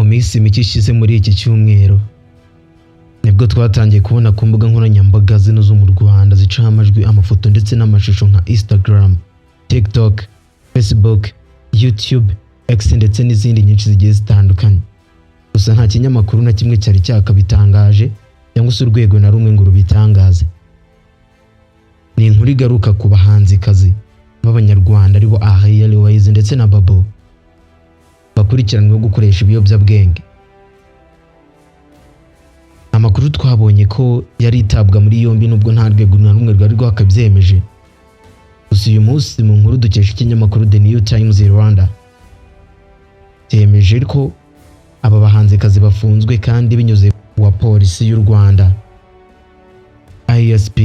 minsi mike ishize muri iki cyumweru nibwo twatangiye kubona ku mbuga nkoranyambaga zino zo mu Rwanda zicaho amajwi, amafoto ndetse n'amashusho nka Instagram, TikTok, Facebook, YouTube, X ndetse n'izindi nyinshi zigiye zitandukanye. Gusa nta kinyamakuru na kimwe cyari cyakabitangaje cyangwa se urwego na rumwe ngo rubitangaze. Ni inkuru igaruka ku bahanzikazi b'Abanyarwanda aribo Ariel Wise ndetse na Babo bakurikiranweho gukoresha ibiyobyabwenge. Amakuru twabonye ko yari itabwa muri yombi nubwo nta rwego na rumwe rwari rwakabyemeje. Gusa uyu munsi mu nkuru dukesha ikinyamakuru The New Times Rwanda cyemeje ko aba bahanzikazi bafunzwe kandi binyuze wa polisi y'u Rwanda ISP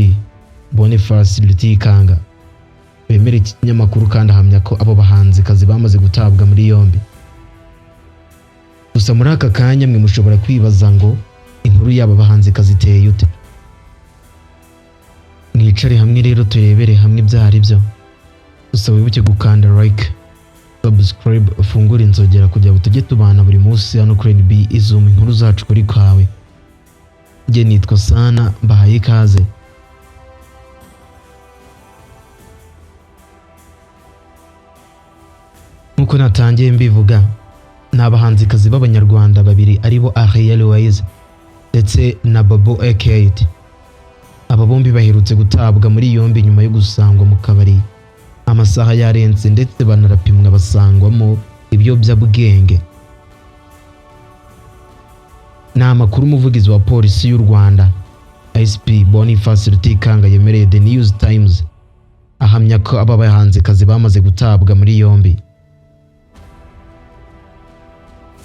Boniface Rutikanga bemera iki kinyamakuru kandi ahamya ko abo bahanzikazi bamaze gutabwa muri yombi. Gusa muri aka kanya mwe mushobora kwibaza ngo inkuru y'aba bahanzikazi iteye ute? Mwicare hamwe rero turebere hamwe ibyari byo. Gusa wibuke gukanda like, subscribe, ufungure inzogera kugira ngo tujye tubana buri munsi hano kuri NB Izum inkuru zacu kuri kawe. Nge nitwa Sana, mbahaye ikaze. Nkuko natangiye mbivuga, ni abahanzikazi b'Abanyarwanda babiri aribo Ariel Wise ndetse na Babo A8. Aba bombi baherutse gutabwa muri yombi nyuma yo gusangwa mu kabari amasaha yarenze ndetse banarapimwa basangwamo ibiyobyabwenge. Ni amakuru umuvugizi wa polisi y'u Rwanda ISP Boniface Rutikanga yemereye The News Times ahamya ko aba bahanzikazi bamaze gutabwa muri yombi.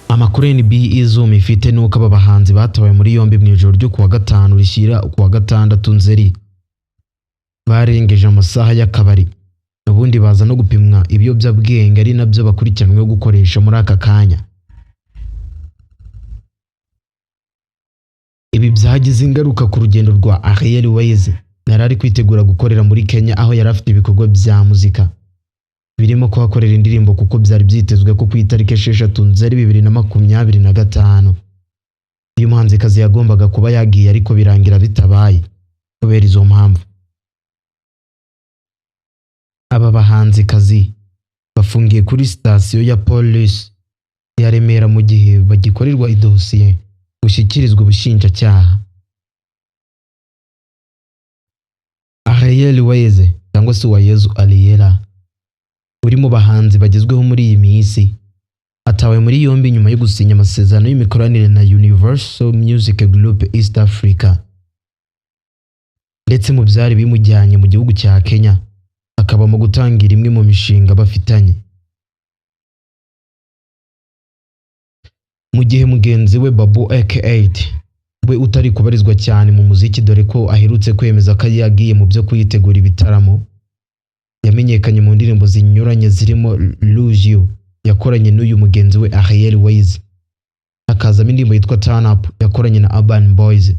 Amakuru NB Izum ifite nuko aba bahanzi batawe muri yombi mu ijoro ryo kuwa gatanu rishyira kuwa gatandatu Nzeri barengeje amasaha y'akabari, ubundi baza no gupimwa ibiyobyabwenge ari nabyo bakurikiranweho gukoresha muri aka kanya. Ibi byagize ingaruka ku rugendo rwa Ariel Wise yari ari kwitegura gukorera muri Kenya aho yari afite ibikorwa bya muzika birimo kuhakorera indirimbo kuko byari byitezwe ko ku itariki 6 Nzeri 2025 uyu muhanzikazi yagombaga kuba yagiye ariko birangira bitabaye kubera izo mpamvu. Aba bahanzikazi bafungiye kuri sitasiyo ya polisi ya Remera mu gihe bagikorerwa idosiye gushyikirizwa ubushinjacyaha. Ariel Wise cyangwa se Uwayezu Ariella uri mu bahanzi bagezweho muri iyi minsi atawe muri yombi nyuma yo gusinya amasezerano y'imikoranire na Universal Music Group East Africa ndetse mu byari bimujyanye mu gihugu cya Kenya akaba mu gutangira imwe mu mishinga bafitanye. Mu gihe mugenzi we Babo A8 we utari kubarizwa cyane mu muziki dore ko aherutse kwemeza ko yagiye mu byo kuyitegura ibitaramo, yamenyekanye mu ndirimbo zinyuranye zirimo Lose You yakoranye n'uyu mugenzi we Ariel Wise, hakazamo indirimbo yitwa Turn Up yakoranye na Urban Boys,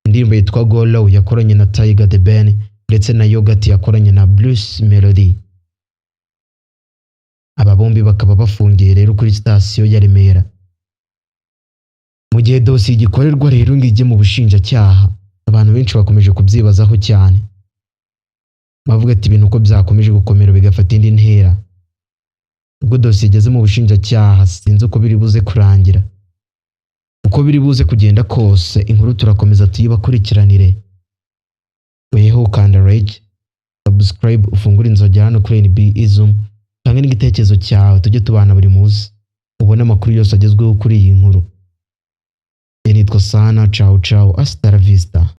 indirimbo yitwa Go Low yakoranye na Tiger The Ben ndetse na Yogurt yakoranye na Bruce Melody. Aba bombi bakaba bafungiye rero kuri sitasiyo ya Remera. Mu gihe dosiye igikorerwa rero ngije mu bushinjacyaha, abantu benshi bakomeje kubyibazaho cyane bavuga ati ibintu uko byakomeje gukomera bigafata indi ntera. Ubwo dosiye igeze mu bushinjacyaha sinzi uko biri buze kurangira. Uko biri buze kugenda kose inkuru turakomeza tuyibakurikiranire. Weho kanda like, subscribe, ufungure inzogera hano kuri NB Izum cyangwa n'igitekerezo cyawe tujye tubana buri munsi ubone amakuru yose agezweho kuri iyi nkuru. Nitwa Sana, ciao ciao, hasta la vista.